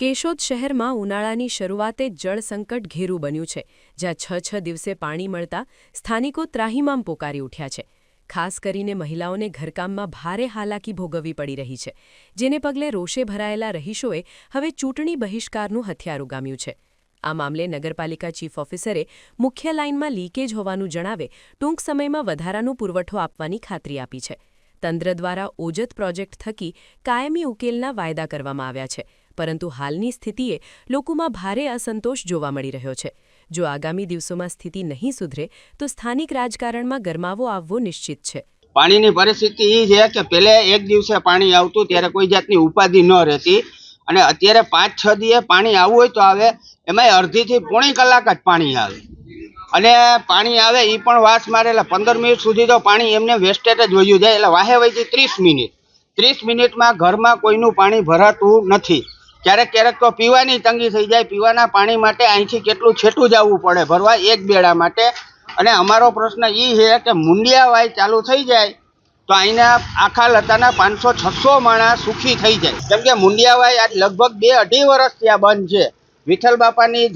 કેશોદ શહેરમાં ઉનાળાની શરૂઆતે જળ સંકટ ઘેરું બન્યું છે, જ્યાં 6 દિવસે પાણી મળતા સ્થાનિકો ત્રાહિમામ પોકારી ઉઠ્યા છે। ખાસ કરીને મહિલાઓને ઘરકામમાં ભારે હાલાકી ભોગવવી પડી રહી છે, જેને પગલે રોષે ભરાયેલા રહીશોએ હવે ચૂંટણી બહિષ્કારનું હથિયાર ઉગામ્યું છે। આ મામલે નગરપાલિકા ચીફ ઓફિસરે મુખ્ય લાઇનમાં લીકેજ હોવાનું જણાવે ટૂંક સમયમાં વધારાનો પુરવઠો આપવાની ખાતરી આપી છે। તંત્ર દ્વારા ઓજત પ્રોજેક્ટ થકી કાયમી ઉકેલના વાયદા કરવામાં આવ્યા છે, પરંતુ હાલની સ્થિતિએ લોકોમાં ભારે અસંતોષ જોવા મળી રહ્યો છે। જો આગામી દિવસોમાં સ્થિતિ નહીં સુધરે તો સ્થાનિક રાજકારણમાં ગરમાવો આવવો નિશ્ચિત છે। પાણીની પરિસ્થિતિ એ છે કે પહેલે એક દિવસે પાણી આવતું ત્યારે કોઈ જાતની ઉપાધિ ન રહેતી, અને અત્યારે 5-6 દિવસે પાણી આવવું હોય તો આવે, એમાં અડધીથી પોણી કલાક જ પાણી આવે, અને પાણી આવે એ પણ વાસ મારે એટલે 15 મિનિટ સુધી તો પાણી એમને વેસ્ટેજ જ વયું જાય, એટલે વાહે વહીથી 30 મિનિટમાં ઘરમાં કોઈનું પાણી ભરાતું નથી। ક્યારેક તો પીવાની તંગી થઈ જાય, પીવાના પાણી માટે અહીંથી કેટલું છેટું જવું પડે ભરવા એક બેડા માટે। અને અમારો પ્રશ્ન એ છે કે મુંડિયાવાય ચાલુ થઈ જાય તો અહીંના આખા લતાના 500-600 માણસ સુખી થઈ જાય, કેમ કે મુંડિયાવાય આજ લગભગ 2-2.5 વર્ષથી આ બંધ છે। વિઠ્ઠલ બાપાની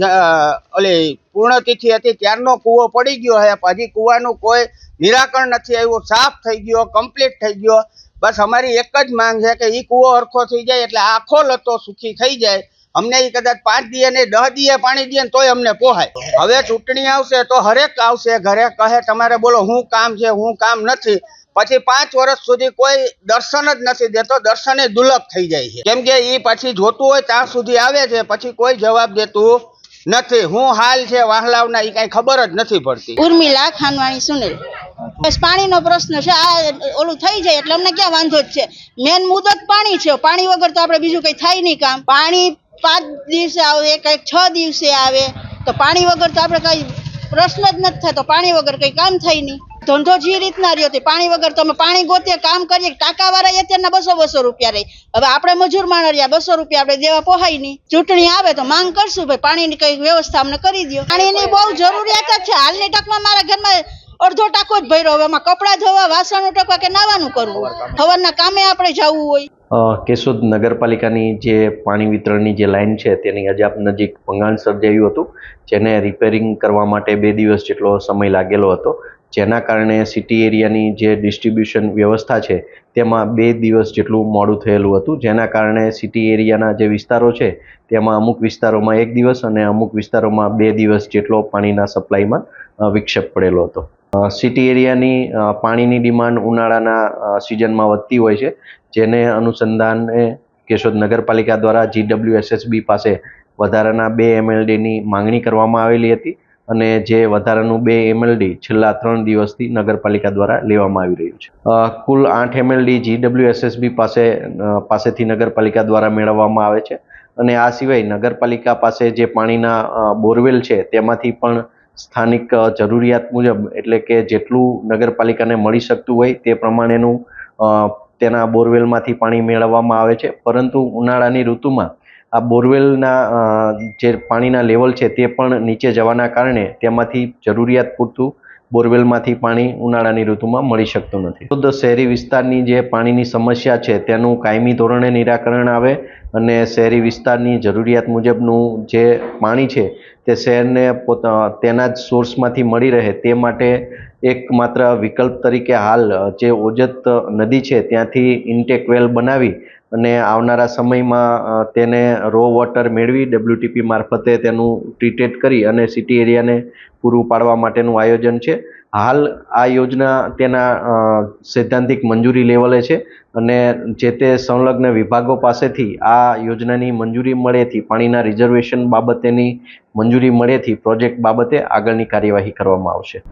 ઓલી પૂર્ણતિથિ હતી ત્યારનો કૂવો પડી ગયો છે, હજી કૂવાનું કોઈ નિરાકરણ નથી આવ્યું, સાફ થઈ ગયો, કમ્પ્લીટ થઈ ગયો। બસ અમારી એક જ માંગ છે કે એ કૂવો હરખો થઈ જાય એટલે આખો લતો સુખી થઈ જાય। અમને એ કદાચ 5 દિવસ ને 10 દિવસ પાણી દે ને તોય અમને પોહાય। હવે ચૂંટણી આવશે તો હરેક આવશે ઘરે, કહે તમારે બોલો શું કામ છે, શું કામ નથી, પછી 5 વર્ષ સુધી કોઈ દર્શન જ નથી દેતો, દર્શને દુર્લભ થઈ જાય છે, કેમ કે એ પછી જોતું હોય ત્યાં સુધી આવે છે, પછી કોઈ જવાબ દેતું નથી। હું હાલ છે વાહલાવના એ કઈ ખબર જ નથી પડતી। ઉર્મિલા ખાનવાણી સુનેલ। બસ પાણીનો પ્રશ્ન છે, આ ઓલું થઈ જાય એટલે અમને ક્યાં વાંધો જ છે। મેન મુદ્દો જ પાણી છે, પાણી વગર તો આપણે બીજું કઈ થાય નહીં કામ। પાણી 5 દિવસે આવે, કઈક 6 દિવસે આવે, તો પાણી વગર તો આપણે કઈ પ્રશ્ન જ નથી થતો, પાણી વગર કઈ કામ થાય નહીં। ધંધો જે રીતના રહ્યો તે પાણી વગર તો અમે પાણી ગોતીએ, કામ કરીએ, ટાંકાવાળા અત્યારના 200 રૂપિયા રહી, હવે આપણે મજૂર માણ રહ્યા 200 રૂપિયા આપણે દેવા પોહાય નહીં। ચૂંટણી આવે તો માંગ કરશું ભાઈ પાણીની કઈ વ્યવસ્થા અમને કરી દો। પાણીની બહુ જરૂરિયાત જ છે। હાલની તકમાં મારા ઘરમાં અડધો ટાંકો જ ભર્યો, હવે એમાં કપડાં ધોવા, વાસણો ટકવા કે નાવાનું કરવું, સવારના કામે આપણે જવું હોય। કેશોદ નગરપાલિકાની જે પાણી વિતરણની જે લાઇન છે તેની અજાપ નજીક ભંગાણ સર્જાયું હતું, જેને રિપેરિંગ કરવા માટે 2 દિવસ જેટલો સમય લાગેલો હતો, જેના કારણે સિટી એરિયાની જે ડિસ્ટ્રીબ્યુશન વ્યવસ્થા છે તેમાં 2 દિવસ જેટલું મોડું થયેલું હતું, જેના કારણે સિટી એરિયાના જે વિસ્તારો છે તેમાં અમુક વિસ્તારોમાં 1 દિવસ અને અમુક વિસ્તારોમાં 2 દિવસ જેટલો પાણીના સપ્લાયમાં વિક્ષેપ પડેલો હતો। સિટી એરિયાની પાણીની ડિમાન્ડ ઉનાળાના સિઝનમાં વધતી હોય છે, જેને અનુસંધાને કેશોદ નગરપાલિકા દ્વારા GWSSB પાસે વધારાના 2 MLDની માંગણી કરવામાં આવેલી હતી, અને જે વધારાનું 2 MLD છેલ્લા 3 દિવસથી નગરપાલિકા દ્વારા લેવામાં આવી રહ્યું છે। કુલ 8 MLD GWSSB પાસેથી નગરપાલિકા દ્વારા મેળવવામાં આવે છે, અને આ સિવાય નગરપાલિકા પાસે જે પાણીના બોરવેલ છે તેમાંથી પણ સ્થાનિક જરૂરિયાત મુજબ, એટલે કે જેટલું નગરપાલિકાને મળી શકતું હોય તે પ્રમાણેનું તેના બોરવેલમાંથી પાણી મેળવવામાં આવે છે, પરંતુ ઉનાળાની ઋતુમાં આ બોરવેલના જે પાણીના લેવલ છે તે પણ નીચે જવાના કારણે તેમાંથી જરૂરિયાત પૂરતું બોરવેલમાંથી પાણી ઉનાળાની ઋતુમાં મળી શકતું નથી। તો શહેરી વિસ્તારની જે પાણીની સમસ્યા છે તેનું કાયમી ધોરણે નિરાકરણ આવે અને શહેરી વિસ્તારની જરૂરિયાત મુજબનું જે પાણી છે તે શહેરને તેના જ સોર્સમાંથી મળી રહે તે માટે એકમાત્ર વિકલ્પ તરીકે હાલ જે ઓજત નદી છે ત્યાંથી ઇન્ટેક વેલ બનાવી અને આવનારા સમયમાં તેને રો વોટર મેળવી WTP મારફતે તેનું ટ્રીટેડ કરી અને સિટી એરિયાને પૂરું પાડવા માટેનું આયોજન છે। હાલ આ યોજના તેના સૈદ્ધાંતિક મંજૂરી લેવલે છે, અને જે તે સંલગ્ન વિભાગો પાસેથી આ યોજનાની મંજૂરી મળેથી, પાણીના રિઝર્વેશન બાબતેની મંજૂરી મળેથી પ્રોજેક્ટ બાબતે આગળની કાર્યવાહી કરવામાં આવશે।